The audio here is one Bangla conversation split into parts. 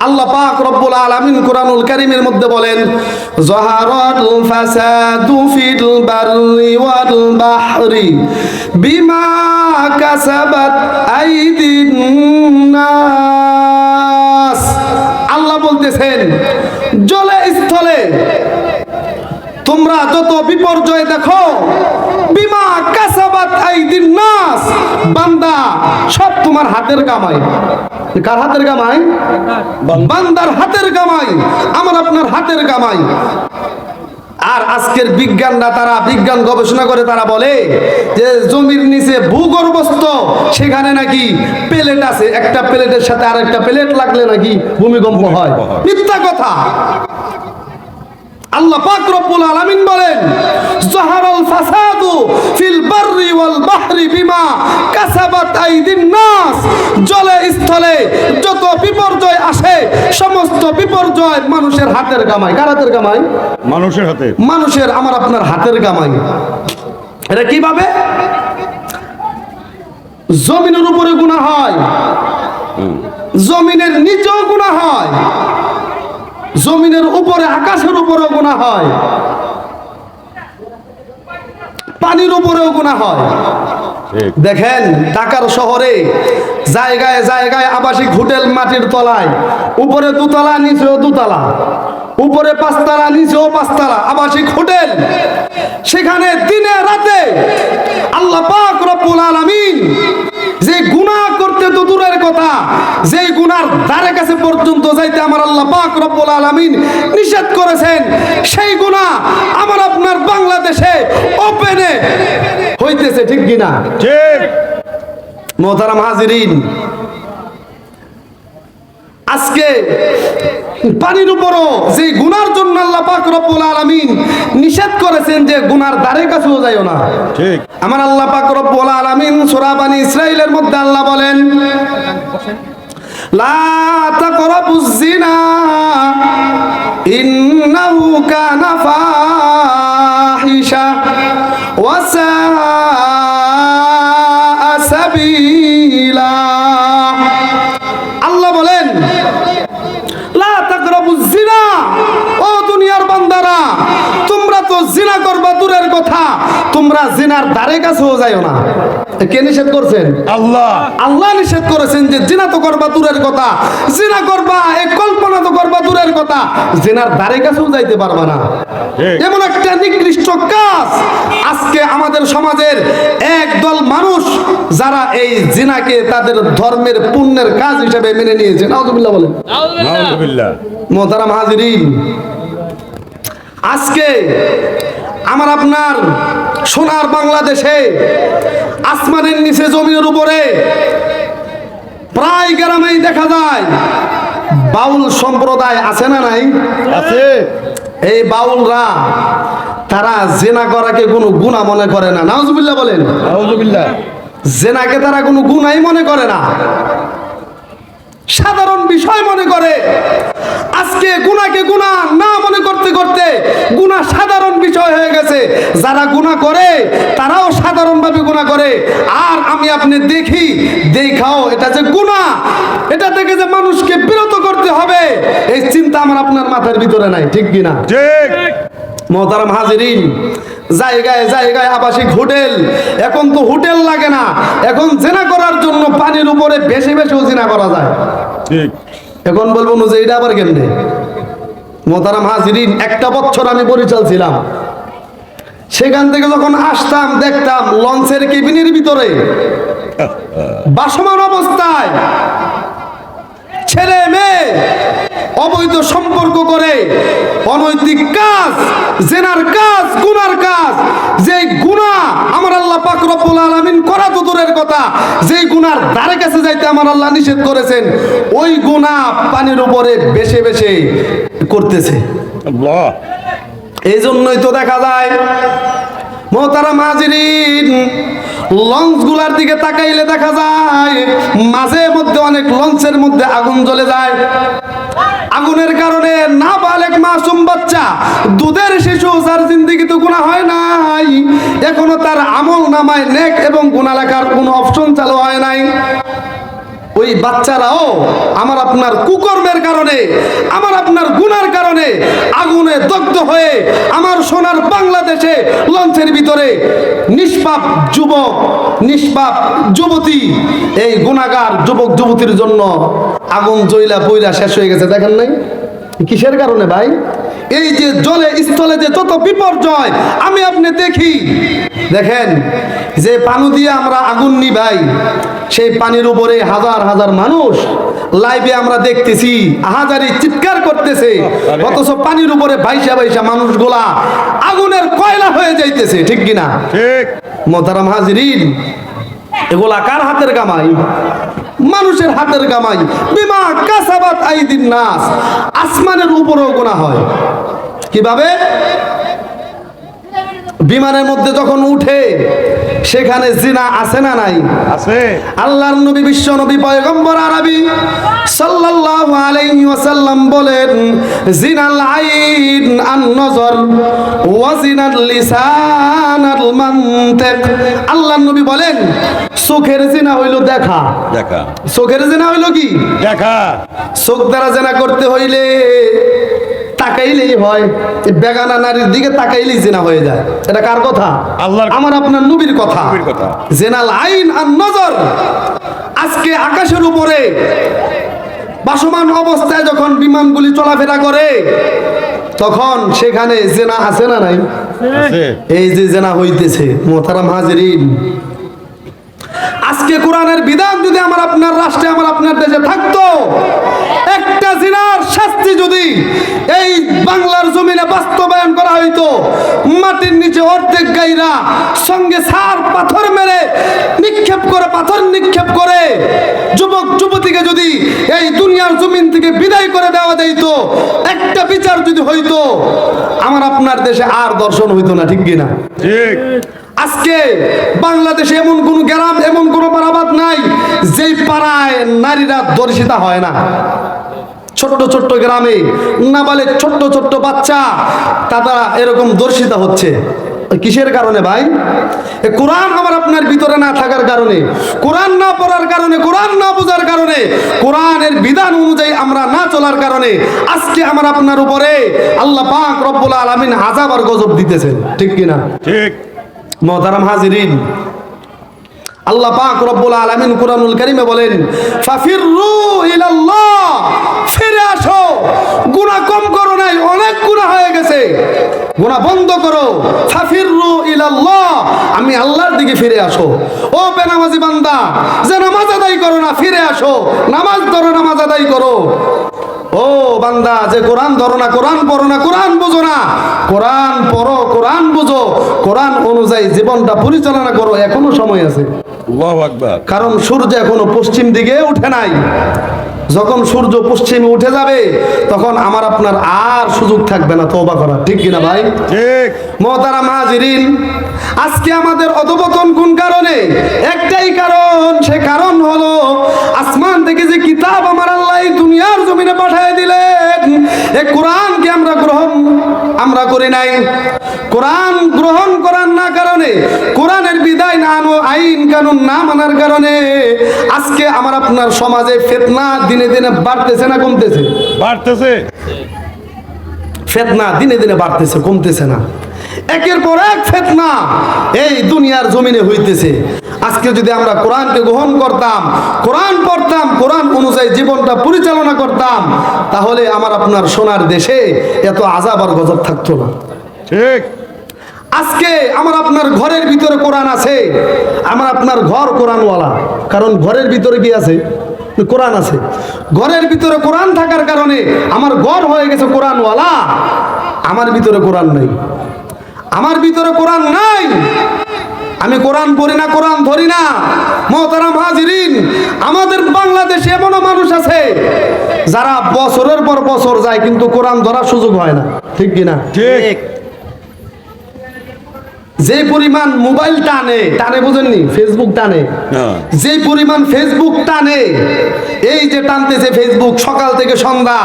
আল্লাহ পাক রব্বুল আলামিন কুরআনুল কারীমের মধ্যে বলেন, যাহারাল ফাসাদু ফিল বাররি ওয়াল বাহরি বিমা কাসাবাত আইদিন নাস। আল্লাহ বলতেছেন, জলে স্থলে তোমরা যত বিপর্যয় দেখো, বিমা কাসাবাত আইদিন নাস, বান্দা সব তোমার হাতের কামাই। কার হাতের কামাই? বান্দার হাতের কামাই, আমার আপনার হাতের কামাই। আর আজকের বিজ্ঞানরা, তারা বিজ্ঞান গবেষণা করে তারা বলে যে জমির নিচে ভূগর্ভস্থ সেখানে নাকি প্লেট আছে, একটা প্লেটের সাথে আরেকটা প্লেট লাগলে নাকি ভূমিকম্প হয়। মিথ্যা কথা। আল্লাহ পাক রব্বুল আলামিন বলেন, যাহারাল ফাসাদু ফিল বাররি ওয়াল বাহরি বিমা কাসাবাত আইদিন নাস। জলে স্থলে যত বিপর্যয় আসে, সমস্ত বিপর্যয় মানুষের হাতের কামাই। কার হাতের কামাই? মানুষের হাতে। মানুষের, আমার আপনার হাতের কামাই। এটা কিভাবে? জমিনের উপরে গুনাহ হয়, জমিনের নিচেও গুনাহ হয়, জমিনের উপরে আকাশের উপরেও গুনাহ হয়, পানির উপরেও গুনাহ হয়। দেখেন ঢাকার শহরে জায়গায় জায়গায় আবাসিক হোটেল মাটির তলায়, উপরে দুতলা নিচেও দুতলা, উপরে পাঁচতলা নিচেও পাঁচতলা আবাসিক হোটেল। সেখানে দিনে রাতে আল্লাহ পাক রব্বুল আলামিন যে গুনাহ করতে তো দূরের কথা, যে গুনার ধারে কাছে পর্যন্ত যাইতে আমার আল্লাহ পাক রব্বুল আলামিন নিষেধ করেছেন, সেই গুনাহ আমার আপনার বাংলাদেশে ওপেনে হইতেছে। ঠিক কিনা? ঠিক। মোহতারাম হাজিরিন, আজকে পানির উপরও যে গুনার জন্য আল্লাহ পাক রব্বুল আলামিন নিষেধ করেছেন যে গুনার ধারে কাছেও যাইও না। ঠিক। আমার আল্লাহ পাক রব্বুল আলামিন সূরা বনী ইসরাঈলের মধ্যে আল্লাহ বলেন, লা তাকরাবুজ জিনা ইন্নাহু কানা ফাহিশা ওয়া সাআ সাবিলা। আল্লাহ বলেন, লা তাকরাবুজ জিনা, ও দুনিয়ার বান্দারা, তোমরা তো জিনা করবা দূরের কথা, তোমরা জিনার ধারে কাছেও যাইও না। কে নিষেধ করছেন? আল্লাহ। আল্লাহ নিষেধ করেছেন যে জিনা তো করবা দূরের কথা, জিনা করবা এই কল্পনা তো করবা দূরের কথা, জিনার ধারে কাছেও যাইতে পারবা না। এমন একটা নিকৃষ্ট কাজ আজকে আমাদের সমাজের একদল মানুষ যারা এই জিনাকে তাদের ধর্মের পুণ্যের কাজ হিসেবে মেনে নিয়েছে। নাউযুবিল্লাহ বলেন। নাউযুবিল্লাহ। মুহতারাম হাজিরিন, আজকে আমার আপনার সোনার বাংলাদেশে আসমানের নিচে জমিনের উপরে প্রায় গ্রামেই দেখা যায় বাউল সম্প্রদায় আছে না নাই? আছে। এই বাউলরা তারা জেনা করাকে কোনো গুনাহ মনে করে না। নাউযুবিল্লাহ বলেন। নাউযুবিল্লাহ। জেনাকে তারা কোনো গুনাহই মনে করে না, সাধারণ বিষয় মনে করে। আজকে গুনাহকে গুনাহ না মনে করতে করতে গুনাহ সাধারণ বিষয় হয়ে গেছে। যারা গুনাহ করে তারাও সাধারণভাবে গুনাহ করে। আর আমি আপনি দেখি, দেখাও এটা যে গুনাহ, এটা থেকে যে মানুষকে বিরত করতে হবে, এই চিন্তা আমার আপনার মাথার ভিতরে নাই। ঠিক কিনা? ঠিক। মুহতারাম হাজিরিন, জায়গায় জায়গায় আবাসিক হোটেল। এখন তো হোটেল লাগে না, এখন জিনা করার জন্য পানির উপরে বেশি বেশিও জিনা করা যায়। ঠিক। এখন বলবো যে এটা আবার কেমনে? মুহতারাম হাজিরিন, একটা বছর আমি পরিচাল ছিলাম। সেখান থেকে যখন আসতাম দেখতাম লঞ্চের কেবিনের ভিতরে বাসমান অবস্থায় ছেলে মেয়ে অবৈধ সম্পর্ক করে, অনৈতিক কাজ, জেনার কাজ, গুনার কাজ। যেই গুনাহ আমার আল্লাহ পাক রব্বুল আলামিন করা তো দূরের কথা, যেই গুনার ধারে কাছে যাইতে আমার আল্লাহ নিষেধ করেছেন, ওই গুনাহ পানির উপরে বেশি বেশি করতেছে। আল্লাহ। এই জন্যই তো দেখা যায় মুহতারাম হাজিরিন, লঞ্চগুলার দিকে তাকাইলে দেখা যায় মাঝে মধ্যে অনেক লঞ্চের মধ্যে আগুন জ্বলে যায়। আগুনের কারণে নাবালেগ মাসুম বাচ্চা, দুধের শিশু, যার জিন্দেগিতে গুনাহ হয় নাই, এখনো তার আমল নামায় নেক এবং গুনাহ লেখার কোনো অপশন চালু হয় নাই। ওই বাচ্চারাও আমার আপনার কুকর্মের কারণে, আমার আপনার গুনার কারণে আগুনে দগ্ধ হয়ে আমার সোনার বাংলাদেশে লঞ্চের ভিতরে নিষ্পাপ যুবক, নিষ্পাপ যুবতী, এই গুনাহগার যুবক যুবতীর জন্য আগুন জ্বলা পইরা শেষ হয়ে গেছে। দেখেন নাই কিসের কারণে ভাই? এই যে জলে স্থলে যে যত বিপর্যয় আমি আপনি দেখি, দেখেন যে পানি দিয়ে আমরা আগুন নিভাই, সেই পানির উপরে হাজার হাজার মানুষ লাইভে আমরা দেখতেছি আহাজারি চিৎকার করতেছে, অথচ পানির উপরে ভাইসা ভাইসা মানুষগুলা আগুনের কয়লা হয়ে যাইতেছে। ঠিক কিনা? ঠিক। মোহতারাম হাজিরিন, এগুলা কার হাতের কামাই? মানুষের হাতের কামাই। বিমা কাসাবাত আইদিন নাস। আসমানের উপরেও গুনাহ হয়। কিভাবে? বিমানের মধ্যে যখন উঠে সেখানে জিনা আছে না নাই? আছে। আল্লাহর নবী, বিশ্ব নবী, পয়গম্বর আরবি সাল্লাল্লাহু আলাইহি ওয়াসাল্লাম বলেন, জিনাল আইন আন নজর ওয়া জিনাল লিসান আল মানতিক। আল্লাহর নবী বলেন, চোখের জিনা হইলো দেখা। দেখা। চোখের জিনা হইলো কি? দেখা। চোখ দ্বারা জিনা করতে হইলে তাকাইলেই হয়, বেগানা নারীর দিকে তাকাইলেই জিনা হয়ে যায়। এটা কার কথা? আল্লাহর। আমার আপনার নবীর কথা। নবীর কথা। জিনাল আইন আর নজর। আজকে আকাশের উপরে ভাসমান অবস্থায় যখন বিমানগুলি চলাফেরা করে, তখন সেখানে জিনা আছে না নাই? আছে। এই যে জিনা হইতেছে, মোহতারাম হাজিরিন, আজকে কোরআনের বিধান যদি আমার আপনার রাষ্ট্রে, আমার আপনার দেশে থাকতো, একটা জিনার শাস্তি যদি এই বাংলার জমিনে বাস্তবায়ন করা হইতো, মাটির নিচে অর্ধেক গাইরা সঙ্গে সার পাথর মেরে নিক্ষেপ করে, পাথর নিক্ষেপ করে যুবক যুবতীকে যদি এই দুনিয়ার জমিন থেকে বিদায় করে দেওয়া যাইত, একটা বিচার যদি হইতো, আমার আপনার দেশে আর দর্শন হইতো না। ঠিক কিনা? ঠিক। আজকে বাংলাদেশে এমন কোন গ্রাম, এমন কোন পাড়াবাদ নাই যেই পাড়ায় নারীরা ধর্ষিতা হয় না। ছোট্ট ছোট্ট গ্রামে নাবালিগ ছোট্ট ছোট্ট বাচ্চা তারা এরকম ধর্ষিতা হচ্ছে। কিসের কারণে ভাই? কোরআন আমার আপনার ভিতরে না থাকার কারণে, কোরআন না পড়ার কারণে, কোরআন না বোঝার কারণে, কোরআনের বিধান অনুযায়ী আমরা না চলার কারণে আজকে আমার আপনার উপরে আল্লাহ পাক রব্বুল আলামিন আযাব আর গজব দিতেছেন। ঠিক কিনা? ঠিক। মোহতারাম হাজিরিন, আল্লাহ পাক রব্বুল আলামিন কুরআনুল কারীমে বলেন, ফাফিররু ইলাল্লাহ, ফিরে আসো। গুনাহ কম করো নাই, অনেক গুনাহ হয়ে গেছে, গুনাহ বন্ধ করো। ফাফিররু ইলাল্লাহ, আমি আল্লাহর দিকে ফিরে আসো। ও বেনামাজি বান্দা, যে নামাজ আদায় করো না, ফিরে আসো, নামাজ ধরো, নামাজ আদায় করো। ও বান্দা, যে কোরআন ধরো না, কোরআন পড়ো না, কোরআন বুঝো না, কোরআন পড়ো, কোরআন বুঝো, কোরআন অনুযায়ী জীবনটা পরিচালনা করো, এখনো সময় আছে। আল্লাহু আকবার। কারণ সূর্য এখনো পশ্চিম দিকে উঠে নাই। যখন সূর্য পশ্চিমে উঠে যাবে, তখন আমার আপনার আর সুযোগ থাকবে না তওবা করার। ঠিক কিনা ভাই? ঠিক। মোহতারাম হাজিরিন, আজকে আমাদের অধপতন কোন কারণে? একটাই কারণ, সে কারণ হলো আসমান থেকে যে কিতাব আমার আল্লাহ এই দুনিয়ার জমিনে পাঠিয়ে দিলেন, এই কোরআনকে আমরা করি নাই। কোরআন গ্রহণ করার না কারণে, কোরআনের বিধান আনো, আইন কানুন না মানার কারণে আজকে আমার আপনার সমাজে ফিতনা দিনে দিনে বাড়তেছে না কমতেছে? বাড়তেছে। ফিতনা দিনে দিনে বাড়তেছে, কমতেছে না। একের পর এক ফিতনা এই দুনিয়ার জমিনে হইতেছে। আজকে যদি আমরা কোরআনকে গ্রহণ করতাম, কোরআন পড়তাম, কোরআন অনুযায়ী জীবনটা পরিচালনা করতাম, তাহলে আমার আপনার সোনার দেশে এত আযাব আর গজব থাকতো না। ঠিক। আজকে আমার আপনার ঘরের ভিতরে কোরআন আছে, আমার আপনার ঘর কোরআনওয়ালা, কারণ ঘরের ভিতরে কি আছে? কোরআন আছে। ঘরের ভিতরে কোরআন থাকার কারণে আমার ঘর হয়ে গেছে কোরআনওয়ালা। আমার ভিতরে কোরআন নাই, আমার ভিতরে কোরআন নাই, আমি কোরআন পড়ি না, কোরআন ধরি না। মোহতারাম হাজিরিন, আমাদের বাংলাদেশে এমনও মানুষ আছে যারা বছরের পর বছর যায় কিন্তু কোরআন ধরার সুযোগ হয় না। ঠিক কিনা? ঠিক। যে পরিমাণ মোবাইল টানে, বুঝেননি? ফেসবুক টানে, যে পরিমাণ ফেসবুক টানে, এই যে টানতেছে ফেসবুক, সকাল থেকে সন্ধ্যা,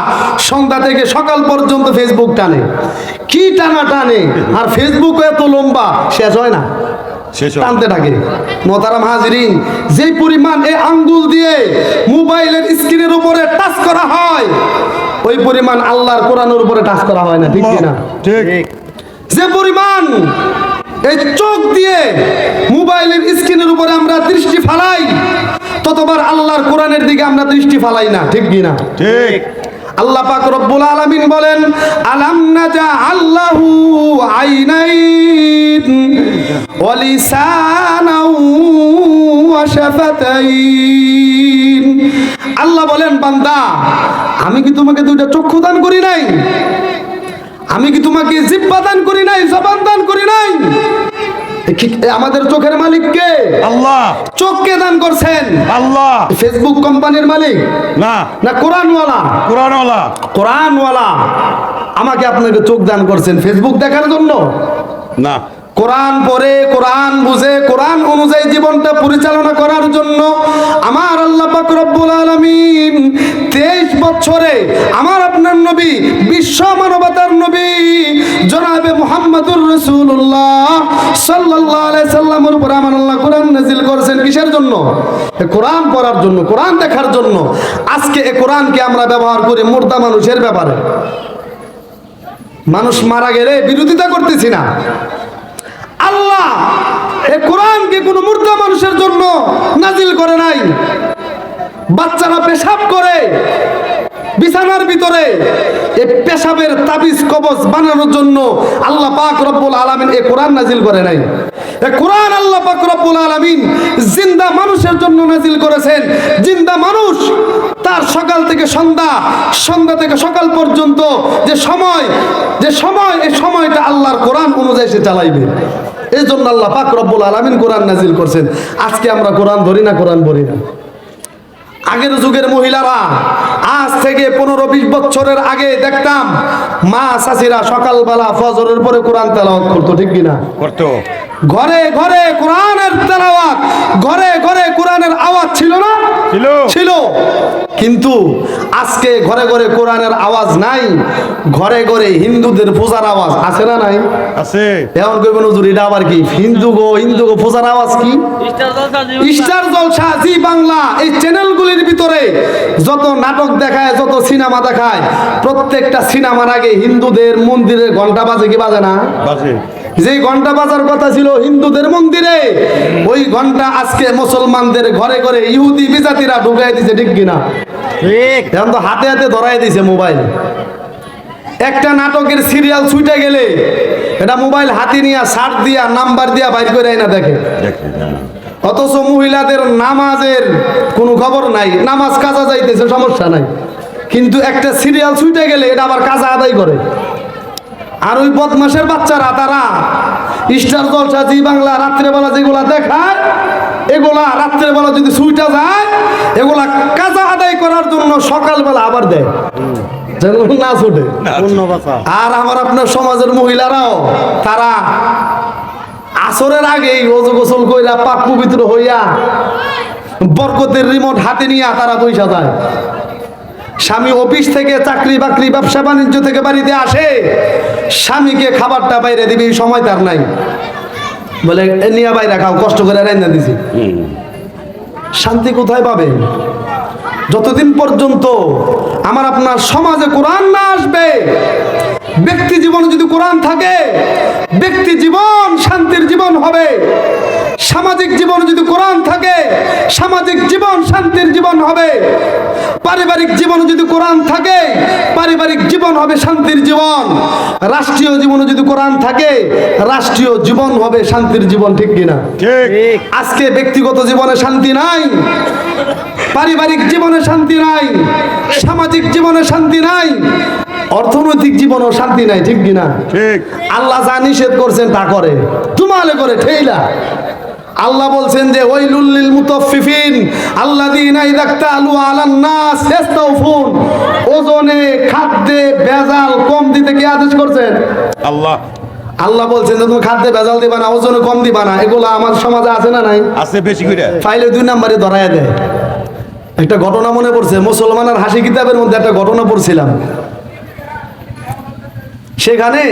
সন্ধ্যা থেকে সকাল পর্যন্ত ফেসবুক টানে। কি টানা টানে! আর ফেসবুক এত লম্বা, শেষ হয় না। শেষ হবে। টানতে থাকে। মোহতারাম হাজিরিন, যে পরিমাণ এই আঙ্গুল দিয়ে মোবাইলের স্ক্রিনের উপরে টাচ করা হয়, ওই পরিমাণ আল্লাহর কোরআনের উপরে টাচ করা হয় না, ঠিক কিনা? ঠিক। যে পরিমাণ এই চোখ দিয়ে মোবাইলের স্ক্রিনের উপরে আমরা দৃষ্টি ফালাই, ততবার আল্লাহর কোরআনের দিকে আমরা দৃষ্টি ফালাই না, ঠিক কিনা? ঠিক। আল্লাহ পাক রব্বুল আলামিন বলেন, আলাম নাজআল্লাহু আইনাইন ওয়া লিসানাও ওয়া শাফাতাইন। আল্লাহ বলেন, বান্দা, আমি কি তোমাকে দুইটা চক্ষু দান করি নাই? আমি কি তোমাকে জিহ্বা দান করি নাই? জবান দান করি নাই? আমাদের চোখের মালিক কে? আল্লাহ। চোখকে দান করছেন আল্লাহ। ফেসবুক কোম্পানির মালিক না, না কোরআনওয়ালা? কোরআনওয়ালা। কোরআনওয়ালা আমাকে আপনাকে চোখ দান করছেন ফেসবুক দেখার জন্য? না। কোরআন পড়ে, কোরআন বুঝে, কোরআন অনুযায়ী জীবনটা পরিচালনা করার জন্য আমার আল্লাহ পাক রব্বুল আলামিন 23 বছরে আমার আপনার নবী, বিশ্ব মানবতার নবী জনাবে মুহাম্মদুর রাসূলুল্লাহ সাল্লাল্লাহু আলাইহি সাল্লামের উপর আমার আল্লাহ কোরআন নাযিল করেছেন। কিসের জন্য? কোরআন পড়ার জন্য, কোরআন দেখার জন্য। আজকে এই কোরআনকে আমরা ব্যবহার করি মুর্দা মানুষের ব্যাপারে। মানুষ মারা গেলে বিরোধিতা করতেছি না। আল্লাহ এই কোরআনকে কোনো মুর্দা মানুষের জন্য নাজিল করে নাই। বাচ্চারা পেশাব করে বিছানার ভিতরে, এই পেশাবের তাবিজ কবজ বানানোর জন্য আল্লাহ পাক রব্বুল আলামিন এই কোরআন নাজিল করে নাই। এই কোরআন আল্লাহ পাক রব্বুল আলামিন জিন্দা মানুষের জন্য নাজিল করেছেন। জিন্দা মানুষ তার সকাল থেকে সন্ধ্যা, সন্ধ্যা থেকে সকাল পর্যন্ত যে সময়, এই সময়টা আল্লাহর কোরআন অনুযায়ী সে চালাইবে। এই জন্য আল্লাহ পাক রব্বুল আলামিন কোরআন নাজিল করছেন। আজকে আমরা কোরআন ধরি না, কোরআন পড়ি না। আগের যুগের মহিলারা, আজ থেকে 15-20 বছরের আগে দেখতাম মা চাচিরা সকালবেলা ফজরের পরে কোরআন তেলাওয়াত করতো, ঠিক কিনা? করতো। ঘরে ঘরে কোরআনের তেলাওয়াত, ঘরে ঘরে কোরআনের আওয়াজ ছিল না? ছিল। কিন্তু আজকে ঘরে ঘরে কোরআনের আওয়াজ নাই, ঘরে ঘরে হিন্দুদের পূজার আওয়াজ আছে না? নাই, আছে। এখন কইবেন হুজুর এটা আবার কি? হিন্দু গো পূজার আওয়াজ কি? স্টার জলসা, জি বাংলা, এই চ্যানেলগুলির ভিতরে যত নাটক দেখায়, যত সিনেমা দেখায়, প্রত্যেকটা সিনেমার আগে হিন্দুদের মন্দিরে ঘন্টা বাজে কি বাজে না? বাজে। যে ঘন্টা বাজার কথা ছিল হিন্দুদের মন্দিরে, ওই ঘন্টা আজকে মুসলমানদের ঘরে ঘরে ইহুদি বিজাতিরা ঢুকাই দিছে, ঠিক কিনা? ঠিক। এখন তো হাতে হাতে ধরাই দিছে মোবাইল। একটা নাটকের সিরিয়াল ছুটে গেলে এটা মোবাইল হাতে নিয়ে সার্চ দিয়া নাম্বার দিয়া বাইর করে না দেখে। অথচ মহিলাদের নামাজের কোনো খবর নাই, নামাজ কাজা যাইতেছে সমস্যা নাই, কিন্তু একটা সিরিয়াল ছুটে গেলে এটা আবার কাজা আদায় করে। আর ওই বদমাশের বাচ্চারা তারা স্টার জলসা, জি বাংলা রাত্রেবেলা যেগুলা দেখায়, এগুলা রাত্রেবেলা যদি ছুটে যায়, এগুলা কাজা আদায় করার জন্য সকালবেলা আবার দেয়, যেন না ছুটে। আর আমার আপনার সমাজের মহিলারাও তারা আসরের আগেই ওযু গোসল কইরা পাক পবিত্র হইয়া বরকতের রিমোট হাতে নিয়ে তারা বইসা যায়। স্বামী অফিস থেকে, চাকরি বাকরি, ব্যবসা বাণিজ্য থেকে বাড়িতে আসে, স্বামীকে খাবারটা বাইরে দিবে, এই সময় তার নাই। বলে নিয়ে বাইরে খাও, কষ্ট করে রান্না দিছি। শান্তি কোথায় পাবে? যতদিন পর্যন্ত আমার আপনার সমাজে কোরআন না আসবে, ব্যক্তি জীবনে যদি কোরআন থাকে, ব্যক্তি জীবন শান্তির জীবন হবে। সামাজিক জীবন যদি কোরআন থাকে, সামাজিক জীবন শান্তির জীবন হবে। পারিবারিক জীবন যদি কোরআন থাকে, পারিবারিক জীবন হবে শান্তির জীবন। রাষ্ট্রীয় জীবনে যদি কোরআন থাকে, রাষ্ট্রীয় জীবন হবে শান্তির জীবন, ঠিক কিনা? ঠিক। আজকে ব্যক্তিগত জীবনে শান্তি নাই, পারিবারিক জীবনে শান্তি নাই, সামাজিক জীবনে শান্তি নাই, অর্থনৈতিক জীবনেও শান্তি নাই, ঠিক কিনা? ঠিক। আল্লাহ যা নিষেধ করছেন তা করে, তুমালে করে ঠেইলা। আল্লাহ বলছেন যে ওয়াইলুল লিল মুতাফফিফিন আল্লাযীনা ইযা ইক্তালু আলান নাস ইস্তাওফুন। ওজনে, খাদ্যে ভেজাল কম দিতে কি আদেশ করছেন? আল্লাহ। আল্লাহ বলছেন যে তুমি খাদ্যে ভেজাল দিবা না, ওজনে কম দিবা না। এগুলো আমার সমাজে আছে না নাই? আছে, বেশি করে। ফাইলে 2 নম্বরে ধরায় দেয়। একটা ঘটনা মনে পড়ছে, মুসলমানের হাসি কিতাবের মধ্যে একটা ঘটনা পড়ছিলাম। সেখানে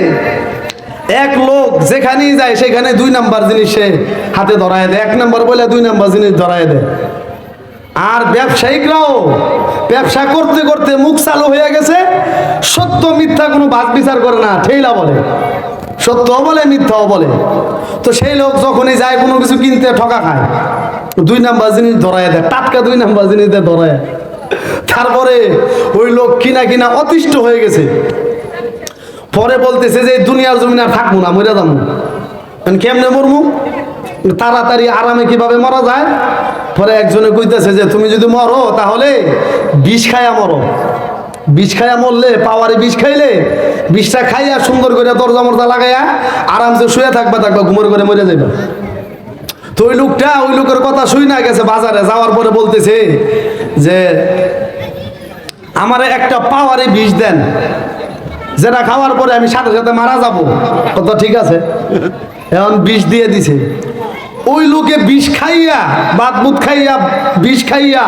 এক লোক যেখানেই যায় সেখানে 2 নাম্বার জিনিস সে হাতে ধরায় দেয়, 1 নাম্বার বলে 2 নাম্বার জিনিস ধরায় দেয়। আর ব্যবসায়িকরাও ব্যবসা করতে করতে মুখ চালু হয়ে গেছে, সত্য মিথ্যা কোনো বাদ বিচার করে না, ঠেলা বলে, সত্যও বলে মিথ্যাও বলে। তো সেই লোক যখনই যায় কোনো কিছু কিনতে ঠকা খায়, 2 নাম্বার জিনিস ধরায় দেয়, টাটকা 2 নাম্বার জিনিস দিয়ে ধরায়। তারপরে ওই লোক কিনা কিনা অতিষ্ঠ হয়ে গেছে, পরে বলতেছে যে এই দুনিয়ার জমিন আর থাকবো না, মরে যাবো। কেমনে মরমু, তাড়াতাড়ি আরামে কিভাবে মরা যায়? পরে একজনে কইতেছে যে তুমি যদি মরো তাহলে বিষ খাইয়া মরো, বিষ খাইয়া মরলে, পাওয়ারে বিষ খাইলে, বিষটা খাইয়া সুন্দর করে দরজা মরজা লাগাইয়া আরামসে শুয়ে থাকবা, ঘুমোর করে মরে যাইবা। তো ওই লোকটা ওই লোকের কথা শুই না গেছে বাজারে যাওয়ার পরে বলতেছে যে আমারে একটা পাওয়ারে বিষ দেন, যেটা খাওয়ার পরে আমি সাথে সাথে মারা যাব। কত ঠিক আছে, এখন বিষ দিয়ে দিছে। ওই লোকে বিষ খাইয়া, ভাত বুত খাইয়া, বিষ খাইয়া,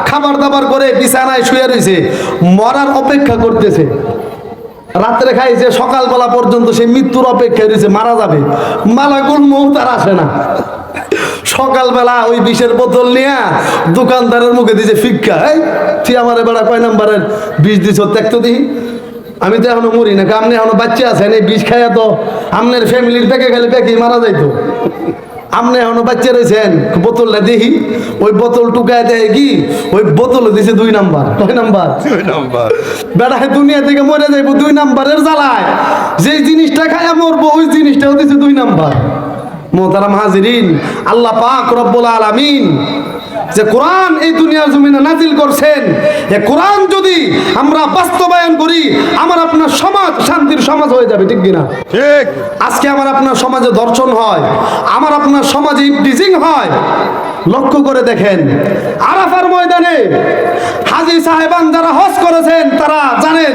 খাবার দাবার করে বিছানায় শুয়ে রয়েছে, মরার অপেক্ষা করতেছে। রাত্রে খাইছে, সকালবেলা পর্যন্ত সে মৃত্যুর অপেক্ষায় রয়েছে, মারা যাবে, মালাকুল মউত আর আসে না। সকালবেলা ওই বিষের বোতল নিয়ে দোকানদারের মুখে দিছে ফিক্কা, এই তুই আমার বেড়া কয় নাম্বারের বিষ দিছ, দেখতো দেখি, আমি তো এখনো মরি না, আপনি এখনো বাচ্চা আছেন, এই বিষ খাইয়া তো আপনার ফ্যামিলির প্যাকে গেলে প্যাকে মারা যাইতো, আপনি এখনো বাচ্চা রয়েছেন। বোতলটা দেখি, ওই বোতল টুকায় দেয় কি, ওই বোতল দিছে 2 নাম্বার। কয় নাম্বার? 2 নাম্বার। বেড়া দুনিয়া থেকে মরে যাইবো 2 নাম্বারের জ্বালায়, যেই জিনিসটা খাইয়া মরবো ওই জিনিসটাও দিছে 2 নাম্বার। মোহতারাম হাজিরিন, আল্লাহ পাক রব্বুল আলামিন যে কোরআন এই দুনিয়ার জমিনে নাজিল করছেন, এই কোরআন যদি আমরা বাস্তবায়ন করি, আমার আপনার সমাজ শান্তির সমাজ হয়ে যাবে, ঠিক কিনা? ঠিক। আজকে আমার আপনার সমাজে ধর্ষণ হয়, আমার আপনার সমাজে ইফটিজিং হয়। লক্ষ্য করে দেখেন, আরাফার ময়দানে হাজী সাহেবান যারা হজ করেছেন তারা জানেন,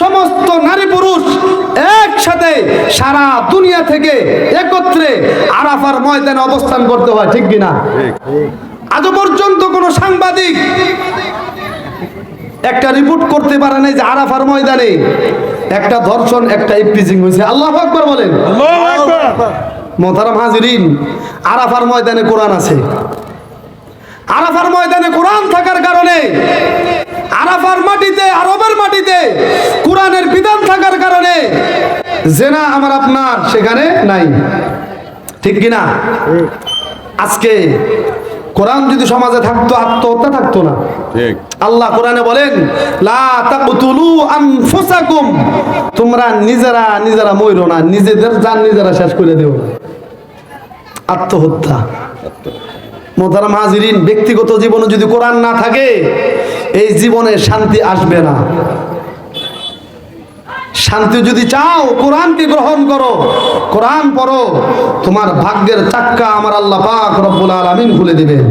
সমস্ত নারী পুরুষ একসাথে সারা দুনিয়া থেকে একত্রে আরাফার ময়দানে অবস্থান করতে হয়, ঠিক কিনা? আজ পর্যন্ত কোন সাংবাদিক একটা রিপোর্ট করতে পারে নাই যে আরাফার ময়দানে একটা ধর্ষণ, একটা ইফটিজিং হয়েছে। আল্লাহু আকবার বলেন। আল্লাহু আকবার। মোহতারাম হাজিরিন, আরাফার ময়দানে কোরআন আছে। আরাফার ময়দানে কোরআন থাকার কারণে, আরাফার মাটিতে, আরবের মাটিতে কোরআনের বিধান থাকার কারণে জেনা আমার আপনার সেখানে নাই, ঠিক কিনা? আজকে কোরআন যদি সমাজে থাকতো, আত্মহত্যা থাকতো না। ঠিক। আল্লাহ কোরআনে বলেন, লা তাকতুলু আনফুসাকুম, তোমরা নিজেরা নিজেরা মইরো না, নিজেদের জান নিজেরা শেষ করে দিও না। আত্মহত্যা। মোহতারাম হাজিরিন, ব্যক্তিগত জীবনে যদি কোরআন না থাকে, এই জীবনে শান্তি আসবে না। শান্তি যদি চাও, কোরআনকে গ্রহণ করো, কোরআন পড়ো, তোমার ভাগ্যের চাক্কা আমার আল্লাহ পাক রব্বুল আলামিন খুলে দিবেন।